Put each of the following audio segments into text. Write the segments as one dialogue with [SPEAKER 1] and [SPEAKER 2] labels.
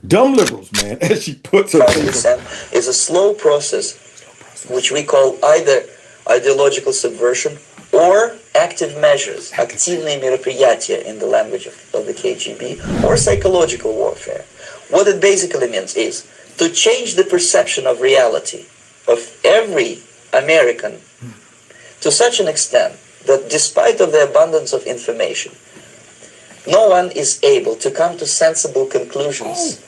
[SPEAKER 1] Dumb liberals, man, as she puts her face on.
[SPEAKER 2] Is a slow process which we call either ideological subversion or active measures, активные мероприятия in the language of the KGB, or psychological warfare. What it basically means is to change the perception of reality of every American to such an extent that despite of the abundance of information, no one is able to come to sensible conclusions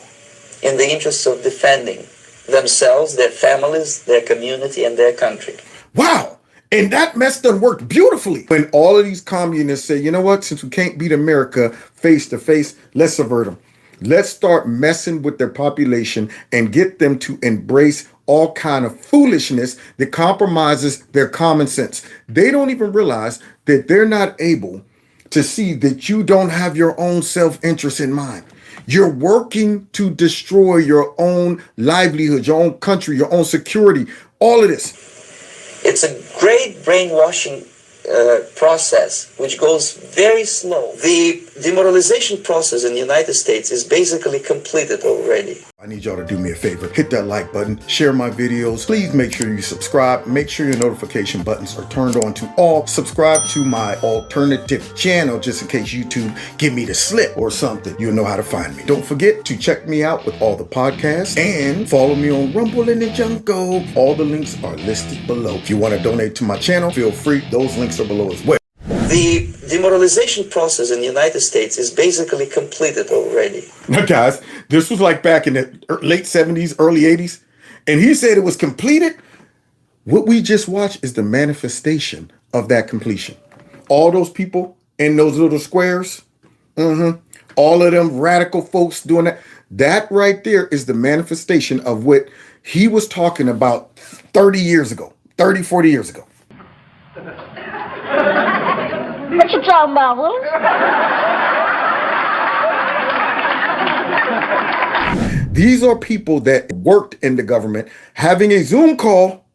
[SPEAKER 2] in the interests of defending themselves, their families, their community, and their country.
[SPEAKER 1] Wow. And that mess done worked beautifully. When all of these communists say, you know what, since we can't beat America face to face, let's subvert them. Let's start messing with their population and get them to embrace all kind of foolishness that compromises their common sense. They don't even realize that they're not able to see that you don't have your own self-interest in mind. You're working to destroy your own livelihood, your own country, your own security, all of this.
[SPEAKER 2] It's a great brainwashing process which goes very slow. The demoralization process in the United States is basically completed already.
[SPEAKER 1] I need y'all to do me a favor. Hit that like button, share my videos. Please make sure you subscribe. Make sure your notification buttons are turned on to all. Subscribe to my alternative channel just in case YouTube give me the slip or something. You'll know how to find me. Don't forget to check me out with all the podcasts and follow me on Rumble and the Jungle. All the links are listed below. If you want to donate to my channel, feel free. Those links are below as well.
[SPEAKER 2] The demoralization process in the United States is basically completed already.
[SPEAKER 1] Now, guys, this was like back in the late 70s, early 80s, and he said it was completed. What we just watched is the manifestation of that completion. All those people in those little squares, all of them radical folks doing that, that right there is the manifestation of what he was talking about 30 years ago, 30, 40 years ago.
[SPEAKER 3] What you talking about, Willis?
[SPEAKER 1] These are people that worked in the government having a Zoom call,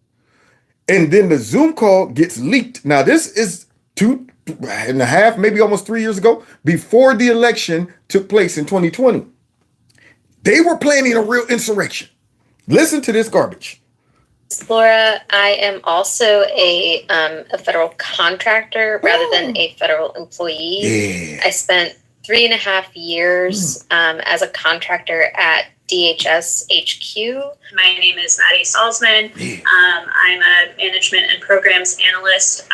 [SPEAKER 1] and then the Zoom call gets leaked. Now, this is 2.5, maybe almost 3 years ago, before the election took place in 2020. They were planning a real insurrection. Listen to this garbage.
[SPEAKER 4] Laura, I am also a federal contractor rather than a federal employee.
[SPEAKER 1] Yeah.
[SPEAKER 4] I spent 3.5 years as a contractor at DHS HQ.
[SPEAKER 5] My name is Maddie Salzman. I'm a management and programs analyst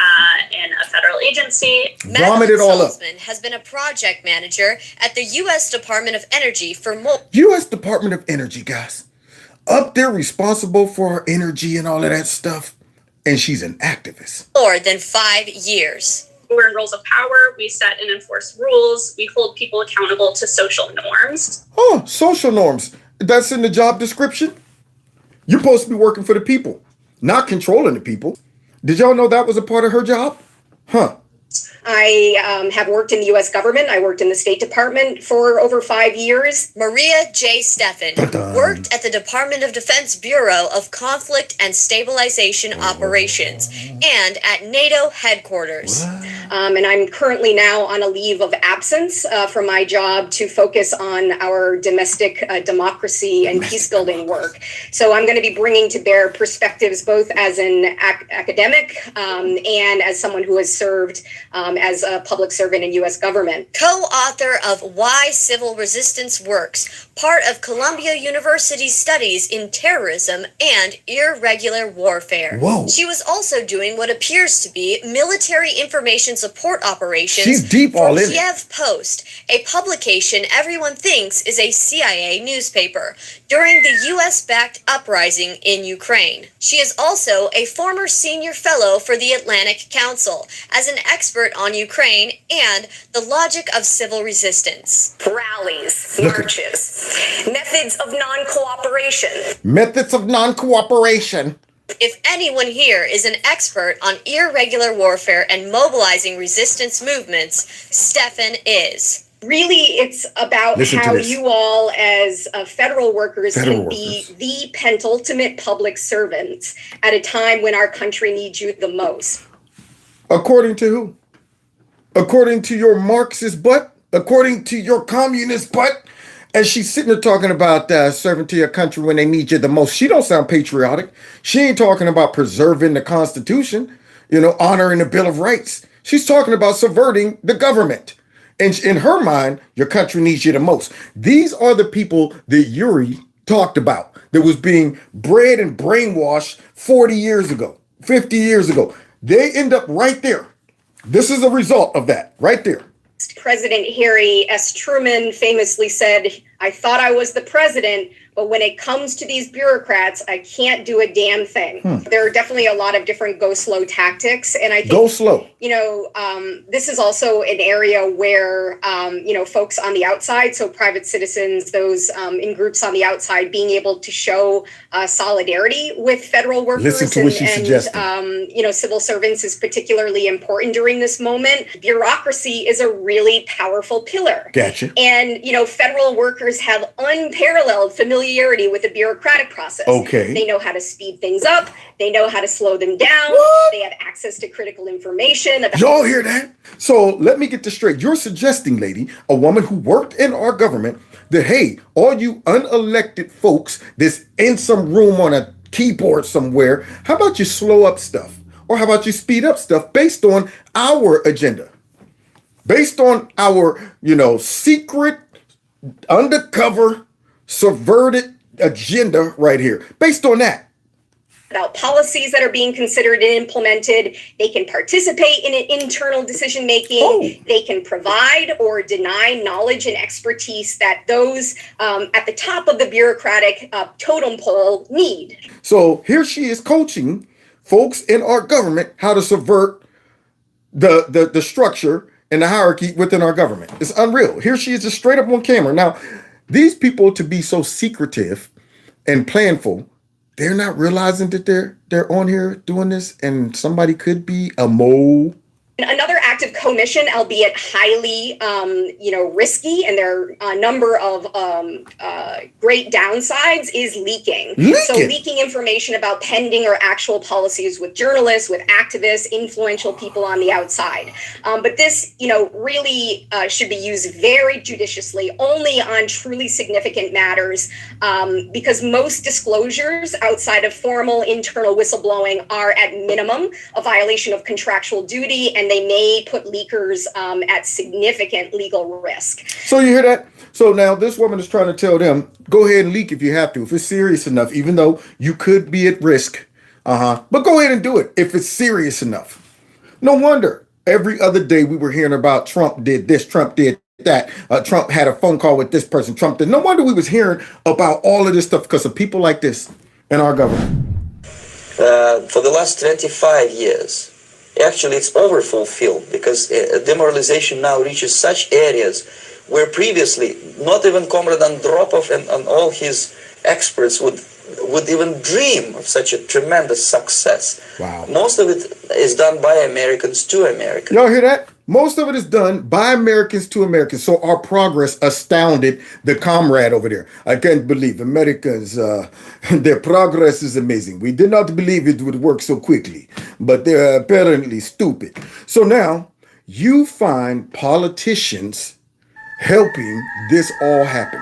[SPEAKER 5] in a federal agency.
[SPEAKER 1] Vomit it all up.
[SPEAKER 4] Salzman has been a project manager at the U.S. Department of Energy for
[SPEAKER 1] U.S. Department of Energy, guys. Up there responsible for her energy and all of that stuff. And she's an activist.
[SPEAKER 4] more than 5 years.
[SPEAKER 5] We're in roles of power. We set and enforce rules. We hold people accountable to social norms.
[SPEAKER 1] Oh, social norms. That's in the job description. You're supposed to be working for the people, not controlling the people. Did y'all know that was a part of her job? Huh.
[SPEAKER 6] I have worked in the U.S. government. I worked in the State Department for over 5 years.
[SPEAKER 4] Maria J. Steffen worked at the Department of Defense Bureau of Conflict and Stabilization Operations and at NATO headquarters.
[SPEAKER 6] And I'm currently now on a leave of absence from my job to focus on our domestic democracy and peace building work. So I'm going to be bringing to bear perspectives both as an academic and as someone who has served as a public servant in U.S. government.
[SPEAKER 4] Co-author of Why Civil Resistance Works, part of Columbia University's studies in terrorism and irregular warfare.
[SPEAKER 1] Whoa.
[SPEAKER 4] She was also doing what appears to be military information support operations
[SPEAKER 1] She's deep
[SPEAKER 4] for
[SPEAKER 1] all in it.
[SPEAKER 4] Kiev Post, a publication everyone thinks is a CIA newspaper, during the U.S.-backed uprising in Ukraine. She is also a former senior fellow for the Atlantic Council, as an expert on Ukraine and the logic of civil resistance.
[SPEAKER 6] Rallies, marches, methods of non-cooperation.
[SPEAKER 1] Methods of non-cooperation.
[SPEAKER 4] If anyone here is an expert on irregular warfare and mobilizing resistance movements, Steffen is.
[SPEAKER 6] Really, it's about
[SPEAKER 1] Listen to
[SPEAKER 6] how
[SPEAKER 1] this.
[SPEAKER 6] you all as federal workers
[SPEAKER 1] Federal
[SPEAKER 6] can be
[SPEAKER 1] workers.
[SPEAKER 6] the penultimate public servants at a time when our country needs you the most.
[SPEAKER 1] According to who? According to your Marxist butt? According to your communist butt? And she's sitting there talking about serving to your country when they need you the most. She don't sound patriotic. She ain't talking about preserving the Constitution, honoring the Bill of Rights. She's talking about subverting the government. And in her mind, your country needs you the most. These are the people that Yuri talked about that was being bred and brainwashed 40 years ago, 50 years ago. They end up right there. This is a result of that right there.
[SPEAKER 6] President Harry S. Truman famously said, "I thought I was the president, but when it comes to these bureaucrats, I can't do a damn thing." There are definitely a lot of different go slow tactics. And I think,
[SPEAKER 1] go slow.
[SPEAKER 6] This is also an area where, folks on the outside, so private citizens, those in groups on the outside, being able to show solidarity with federal workers
[SPEAKER 1] Listen to what she's suggesting.
[SPEAKER 6] Civil servants is particularly important during this moment. Bureaucracy is a really powerful pillar.
[SPEAKER 1] Gotcha.
[SPEAKER 6] And, federal workers have unparalleled familiarity with the bureaucratic process.
[SPEAKER 1] Okay.
[SPEAKER 6] They know how to speed things up. They know how to slow them down.
[SPEAKER 1] What?
[SPEAKER 6] They have access to critical information.
[SPEAKER 1] Y'all hear that? So let me get this straight. You're suggesting, lady, a woman who worked in our government, that, hey, all you unelected folks that's in some room on a keyboard somewhere, how about you slow up stuff? Or how about you speed up stuff based on our agenda? Based on our, secret, undercover, subverted agenda right here. Based on that.
[SPEAKER 6] About policies that are being considered and implemented. They can participate in internal decision making.
[SPEAKER 1] Oh.
[SPEAKER 6] They can provide or deny knowledge and expertise that those at the top of the bureaucratic totem pole need.
[SPEAKER 1] So here she is coaching folks in our government how to subvert the structure and the hierarchy within our government. It's unreal. Here she is just straight up on camera. Now, these people, to be so secretive and planful, they're not realizing that they're on here doing this, and somebody could be a mole.
[SPEAKER 6] Another act of commission, albeit highly, risky, and there are a number of great downsides, is leaking. So leaking information about pending or actual policies with journalists, with activists, influential people on the outside. But this, really should be used very judiciously, only on truly significant matters, because most disclosures outside of formal internal whistleblowing are at minimum a violation of contractual duty, and they may put leakers at significant legal risk.
[SPEAKER 1] So you hear that? So now this woman is trying to tell them, go ahead and leak if you have to, if it's serious enough, even though you could be at risk. But go ahead and do it if it's serious enough. No wonder every other day we were hearing about Trump did this, Trump did that. Trump had a phone call with this person, Trump did. No wonder we was hearing about all of this stuff because of people like this in our government.
[SPEAKER 2] For the last 25 years, actually, it's overfulfilled because demoralization now reaches such areas where previously not even Comrade Andropov and all his experts would even dream of such a tremendous success.
[SPEAKER 1] Wow.
[SPEAKER 2] Most of it is done by Americans to Americans.
[SPEAKER 1] Y'all hear that? Most of it is done by Americans to Americans. So our progress astounded the comrade over there. I can't believe Americans, their progress is amazing. We did not believe it would work so quickly, but they're apparently stupid. So now you find politicians helping this all happen.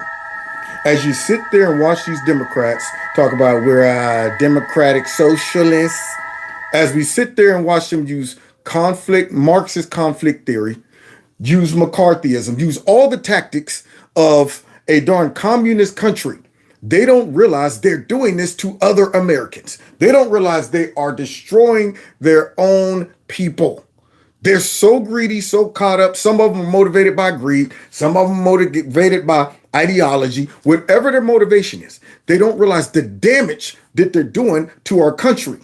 [SPEAKER 1] As you sit there and watch these Democrats talk about we're Democratic Socialists, as we sit there and watch them use Marxist conflict theory, use McCarthyism, use all the tactics of a darn communist country, they don't realize they're doing this to other Americans. They don't realize they are destroying their own people. They're so greedy, so caught up. Some of them are motivated by greed. Some of them motivated by ideology. Whatever their motivation is, they don't realize the damage that they're doing to our country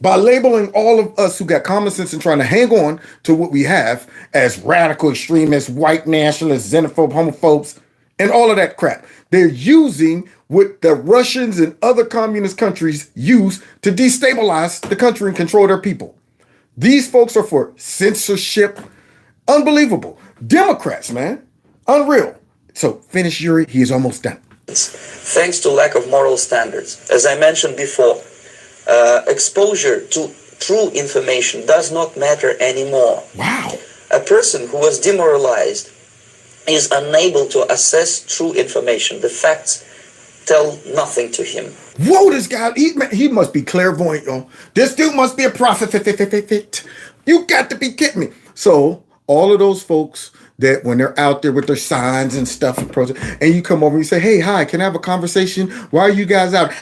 [SPEAKER 1] by labeling all of us who got common sense and trying to hang on to what we have as radical extremists, white nationalists, xenophobes, homophobes, and all of that crap. They're using what the Russians and other communist countries use to destabilize the country and control their people. These folks are for censorship. Unbelievable. Democrats, man. Unreal. So finish, Yuri. He is almost done.
[SPEAKER 2] Thanks to lack of moral standards. As I mentioned before, exposure to true information does not matter anymore.
[SPEAKER 1] Wow.
[SPEAKER 2] A person who was demoralized is unable to assess true information. The facts tell nothing to him.
[SPEAKER 1] Whoa, this guy, he must be clairvoyant, yo. This dude must be a prophet. You got to be kidding me. So all of those folks that when they're out there with their signs and stuff, and you come over and you say, hey, hi, can I have a conversation? Why are you guys out?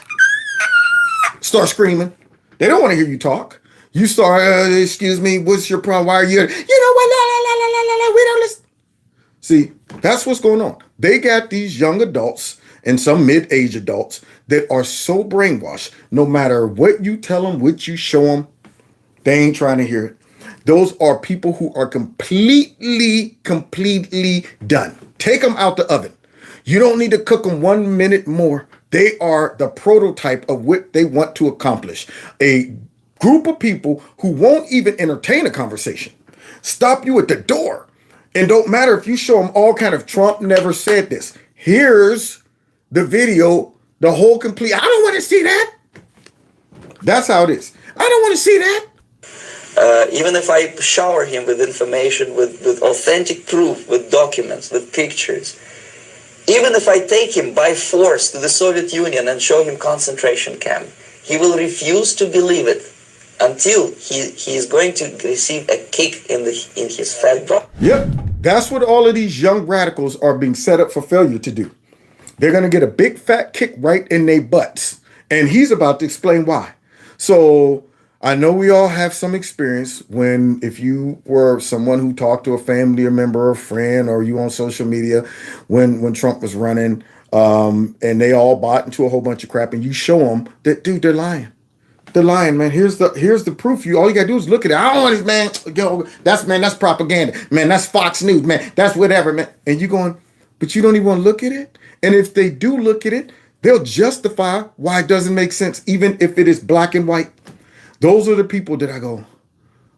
[SPEAKER 1] Start screaming. They don't want to hear you talk. You start, excuse me, what's your problem? Why are you? You know what? La, we don't listen. See, that's what's going on. They got these young adults and some mid-age adults that are so brainwashed, no matter what you tell them, what you show them, they ain't trying to hear it. Those are people who are completely done. Take them out the oven. You don't need to cook them 1 minute more. They are the prototype of what they want to accomplish. A group of people who won't even entertain a conversation. Stop you at the door. And don't matter if you show them all kind of Trump never said this. Here's the video, the whole complete. I don't want to see that. That's how it is. I don't want to see that.
[SPEAKER 2] Even if I shower him with information, with authentic proof, with documents, with pictures, even if I take him by force to the Soviet Union and show him concentration camp, he will refuse to believe it until he is going to receive a kick in his fat butt.
[SPEAKER 1] Yep, that's what all of these young radicals are being set up for failure to do. They're going to get a big fat kick right in their butts, and he's about to explain why. So I know we all have some experience when, if you were someone who talked to a family member or a friend, or you on social media when Trump was running, and they all bought into a whole bunch of crap, and you show them that, dude, they're lying. They're lying, man. Here's the proof. All you gotta do is look at it. I don't want it, man. Yo, that's propaganda. Man, that's Fox News, man. That's whatever, man. And you going, but you don't even want to look at it? And if they do look at it, they'll justify why it doesn't make sense, even if it is black and white. Those are the people that I go,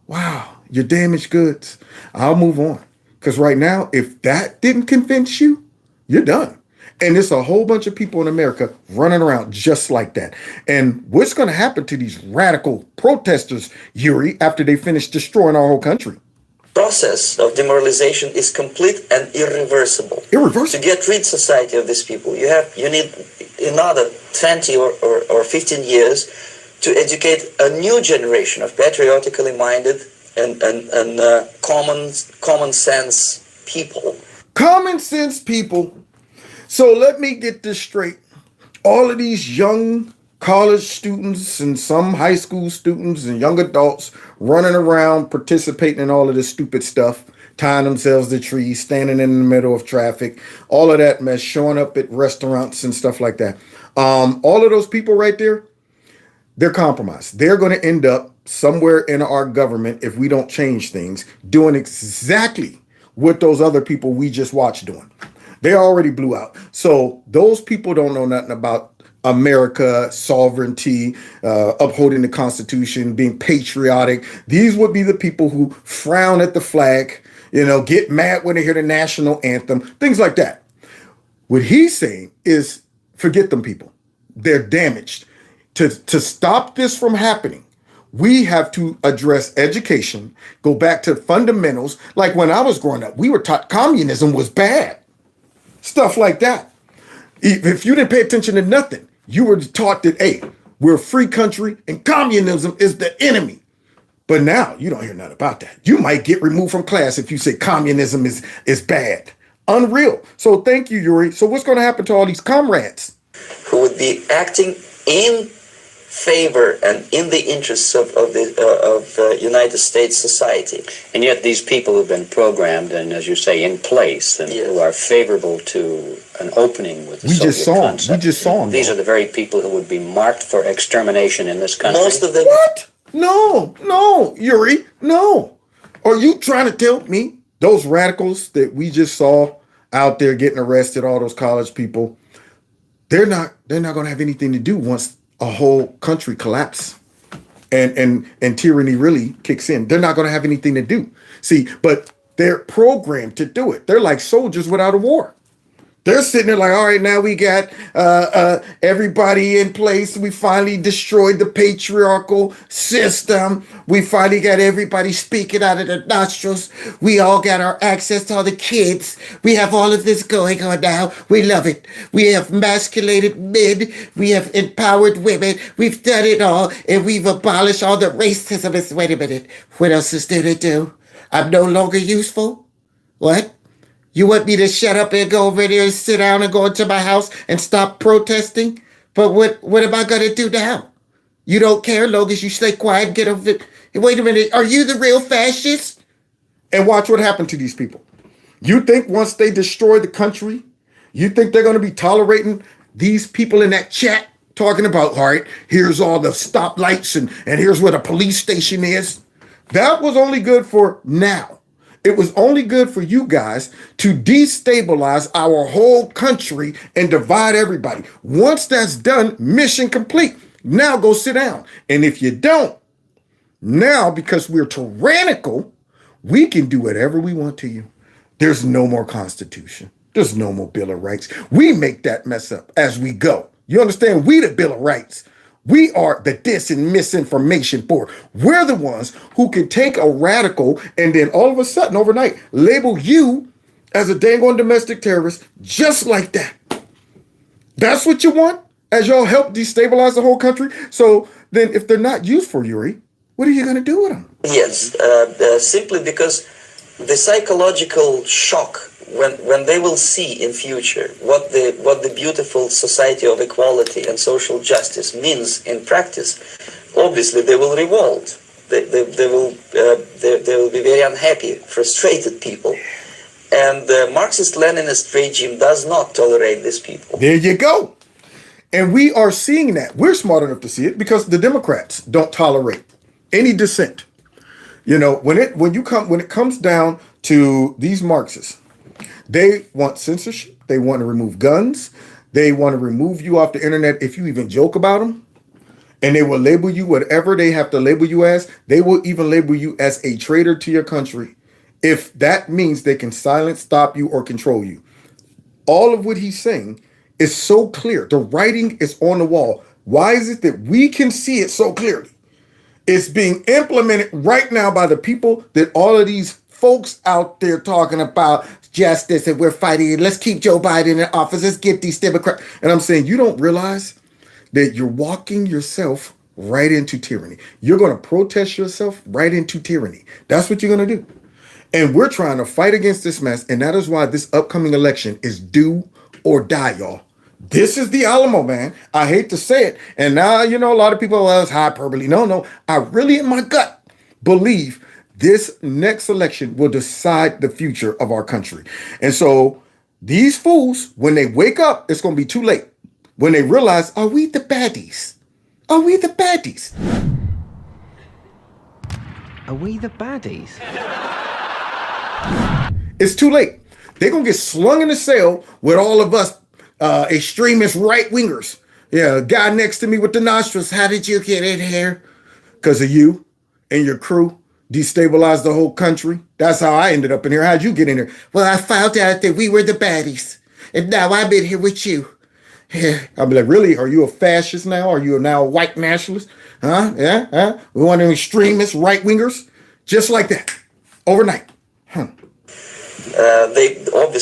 [SPEAKER 1] wow, you're damaged goods. I'll move on. Because right now, if that didn't convince you, you're done. And there's a whole bunch of people in America running around just like that. And what's going to happen to these radical protesters, Yuri, after they finish destroying our whole country?
[SPEAKER 2] Process of demoralization is complete and irreversible. To get rid society of these people, you need another 20 or 15 years to educate a new generation of patriotically minded and common sense people.
[SPEAKER 1] Common sense people. So let me get this straight. All of these young college students and some high school students and young adults running around participating in all of this stupid stuff, tying themselves to trees, standing in the middle of traffic, all of that mess, showing up at restaurants and stuff like that. All of those people right there, they're compromised. They're going to end up somewhere in our government, if we don't change things, doing exactly what those other people we just watched doing. They already blew out. So those people don't know nothing about America, sovereignty, upholding the Constitution, being patriotic. These would be the people who frown at the flag, get mad when they hear the national anthem, things like that. What he's saying is, forget them people. They're damaged. To stop this from happening, we have to address education, go back to fundamentals. Like when I was growing up, we were taught communism was bad. Stuff like that. If you didn't pay attention to nothing, you were taught that, hey, we're a free country and communism is the enemy. But now you don't hear nothing about that. You might get removed from class if you say communism is bad. Unreal. So thank you, Yuri. So what's going to happen to all these comrades?
[SPEAKER 2] Who would be acting in favor and in the interests of United States society.
[SPEAKER 7] And yet these people who've been programmed and, as you say, in place and who are favorable to an opening with the Soviet concept.
[SPEAKER 1] We just saw them.
[SPEAKER 7] These are the very people who would be marked for extermination in this country.
[SPEAKER 2] Most of them.
[SPEAKER 1] What? No, Yuri, no. Are you trying to tell me those radicals that we just saw out there getting arrested, all those college people, they're not going to have anything to do once a whole country collapse and tyranny really kicks in? They're not going to have anything to do. See, but they're programmed to do it. They're like soldiers without a war. They're sitting there like, all right, now we got everybody in place. We finally destroyed the patriarchal system. We finally got everybody speaking out of their nostrils. We all got our access to all the kids. We have all of this going on now. We love it. We have emasculated men. We have empowered women. We've done it all, and we've abolished all the racism. Wait a minute. What else is there to do? I'm no longer useful? What? You want me to shut up and go over there and sit down and go into my house and stop protesting? But what am I going to do now? You don't care long as you stay quiet, get over it. Wait a minute, are you the real fascist? And watch what happened to these people. You think once they destroy the country, you think they're going to be tolerating these people in that chat talking about, all right, here's all the stoplights and here's where the police station is? That was only good for now. It was only good for you guys to destabilize our whole country and divide everybody. Once that's done, mission complete. Now go sit down. And if you don't, now because we're tyrannical, we can do whatever we want to you. There's no more Constitution. There's no more Bill of Rights. We make that mess up as we go. You understand? We the Bill of Rights. We are the dis and misinformation board. We're the ones who can take a radical and then all of a sudden overnight label you as a dang on domestic terrorist just like that. That's what you want as y'all help destabilize the whole country. So then if they're not useful, Yuri, what are you going to do with them?
[SPEAKER 2] Yes, simply because the psychological shock when they will see in future what the beautiful society of equality and social justice means in practice, obviously they will revolt. They will be very unhappy, frustrated people. And the Marxist-Leninist regime does not tolerate these people.
[SPEAKER 1] There you go. And we are seeing that. We're smart enough to see it because the Democrats don't tolerate any dissent. You know, when it comes down to these Marxists, they want censorship. They want to remove guns. They want to remove you off the internet if you even joke about them. And they will label you whatever they have to label you as. They will even label you as a traitor to your country if that means they can silence, stop you, or control you. All of what he's saying is so clear. The writing is on the wall. Why is it that we can see it so clearly? It's being implemented right now by the people that all of these folks out there talking about justice and we're fighting it. Let's keep Joe Biden in office. Let's get these Democrats. And I'm saying you don't realize that you're walking yourself right into tyranny. You're going to protest yourself right into tyranny. That's what you're going to do. And we're trying to fight against this mess. And that is why this upcoming election is do or die, y'all. This is the Alamo, man. I hate to say it. And now, you know, a lot of people, well, it's hyperbole. No. I really, in my gut, believe this next election will decide the future of our country. And so these fools, when they wake up, it's going to be too late. When they realize, are we the baddies? Are we the baddies?
[SPEAKER 8] Are we the baddies?
[SPEAKER 1] It's too late. They're going to get slung in the cell with all of us extremist right-wingers. Yeah, guy next to me with the nostrils. How did you get in here? Because of you and your crew destabilized the whole country. That's how I ended up in here. How'd you get in here? Well, I found out that we were the baddies. And now I'm in here with you. I'll be like, really? Are you a fascist now? Are you now a white nationalist? Huh? Yeah? Huh? We want them extremist right-wingers? Just like that. Overnight.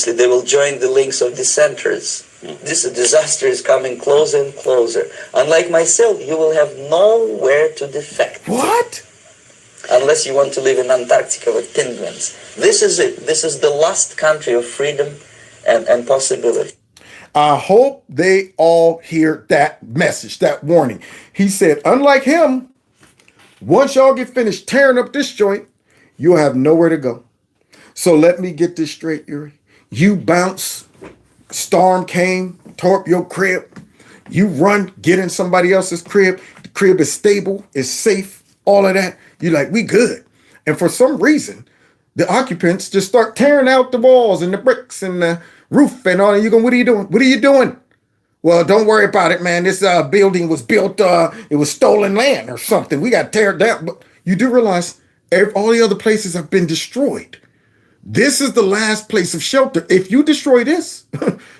[SPEAKER 2] They will join the links of dissenters. This disaster is coming closer and closer. Unlike myself, you will have nowhere to defect.
[SPEAKER 1] What?
[SPEAKER 2] Unless you want to live in Antarctica with penguins. This is it. This is the last country of freedom and possibility.
[SPEAKER 1] I hope they all hear that message, that warning. He said, unlike him, once y'all get finished tearing up this joint, you'll have nowhere to go. So let me get this straight, Yuri. You bounce, storm came, tore up your crib. You run, get in somebody else's crib. The crib is stable, is safe, all of that. You're like, we good. And for some reason, the occupants just start tearing out the walls and the bricks and the roof and all. And you go, what are you doing? What are you doing? Well, don't worry about it, man. This building was built, it was stolen land or something. We got to tear it down. But you do realize all the other places have been destroyed. This is the last place of shelter. If you destroy this,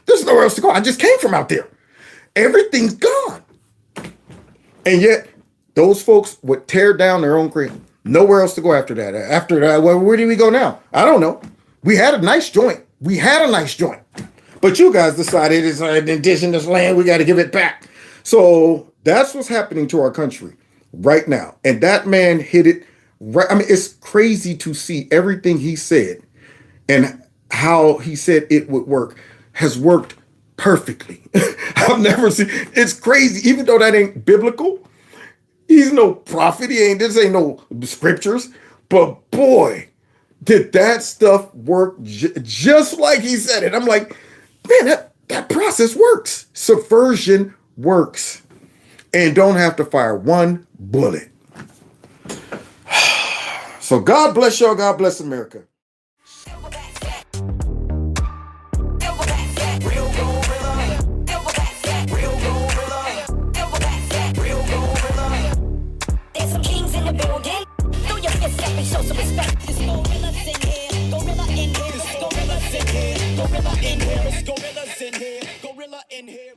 [SPEAKER 1] there's nowhere else to go. I just came from out there. Everything's gone. And yet, those folks would tear down their own crib. Nowhere else to go after that. After that, well, where do we go now? I don't know. We had a nice joint. But you guys decided it's an indigenous land. We got to give it back. So that's what's happening to our country right now. And that man hit it right. I mean, it's crazy to see everything he said and how he said it would work has worked perfectly. I've never seen, it's crazy. Even though that ain't biblical, he's no prophet. This ain't no scriptures. But boy, did that stuff work just like he said it. I'm like, man, that process works. Subversion works. And don't have to fire one bullet. So God bless y'all. God bless America.
[SPEAKER 9] There's some kings in the building. Throw your fist up and show some respect. There's gorillas in here. Gorilla in here. There's gorillas in here. Gorilla in here. There's gorillas in here. Gorilla in here.